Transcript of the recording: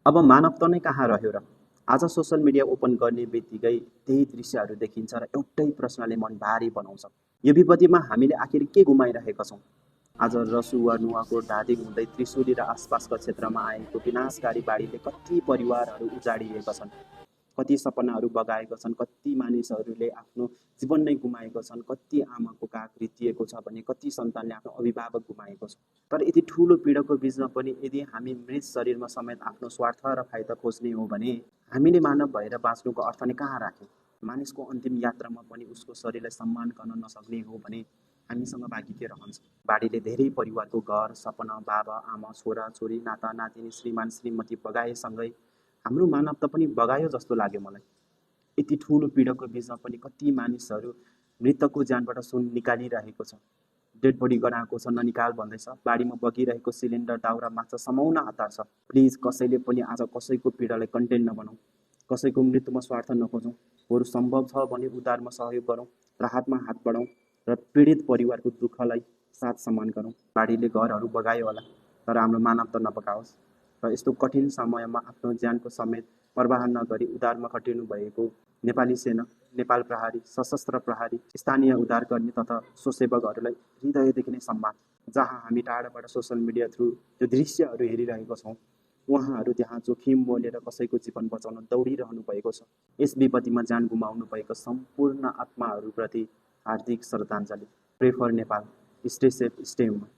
अब मानवता नै कहाँ रह्यो र? आज सोसल मिडिया ओपन गर्ने बित्तिकै त्यही दृश्यहरू देखिन्छ र एउटै प्रश्नले मन भारी बनाउँछ। यो विपत्तिमा हामीले आखिर के गुमाइरहेका छौँ? आज रसुवा नुवाकोट धादिङ हुँदै त्रिशुली र आसपासका क्षेत्रमा आएको विनाशकारी बाढीले कति परिवारहरू उजाडिएका छन्, कति सपनाहरू बगाएका छन्, कति मानिसहरूले आफ्नो जीवन नै गुमाएको छन्, कति आमाको काख रित्तिएको छ भने कति सन्तानले आफ्नो अभिभावक गुमाएको छ। तर यति ठुलो पीडाको बीचमा पनि यदि हामी मृत शरीरमा समेत आफ्नो स्वार्थ र फाइदा खोज्ने हो भने हामीले मानव भएर बाँच्नुको अर्थ नै कहाँ राख्यौँ? मानिसको अन्तिम यात्रामा पनि उसको शरीरलाई सम्मान गर्न नसक्ने हो भने हामीसँग बाँकी के रहन्छ? बाढीले धेरै परिवारको घर, सपना, बाबा, आमा, छोरा, छोरी, नाता, नातिनी, श्रीमान, श्रीमती बगाएसँगै हाम्रो मानवता पनि बगायो जस्तो लाग्यो मलाई। यति ठुलो पीडाको बीचमा पनि कति मानिसहरू मृतकको ज्यानबाट सुन निकालिरहेको छ। डेड बडी गराएको छ, ननिकाल भन्दैछ। बाढीमा बगिरहेको सिलिन्डर, दाउरा, माछा समाउन हतार छ। प्लिज कसैले पनि आज कसैको पीडालाई कन्टेन्ट नबनाऊ, कसैको मृत्युमा स्वार्थ नखोजौँ, बरु सम्भव छ भने उद्धारमा सहयोग गरौँ, राहतमा हात बढाउँ र पीडित परिवारको दुःखलाई साथ सम्मान गरौँ। बाढीले घरहरू बगायो होला, तर हाम्रो मानवता नबगाओस् र यस्तो कठिन समयमा आफ्नो ज्यानको समेत परवाह नगरी उद्धारमा खटिनु भएको नेपाली सेना, नेपाल प्रहरी, सशस्त्र प्रहरी, स्थानीय उद्धारकर्मी तथा स्वसेवकहरूलाई हृदयदेखि नै सम्मान। जहाँ हामी टाढाबाट सोसल मिडिया थ्रु त्यो दृश्यहरू हेरिरहेका छौँ, उहाँहरू त्यहाँ जोखिम मोलेर कसैको जीवन बचाउन दौडिरहनु भएको छ। यस विपत्तिमा ज्यान गुमाउनु भएको सम्पूर्ण आत्माहरूप्रति हार्दिक श्रद्धाञ्जली। Pray for Nepal, stay safe, stay human.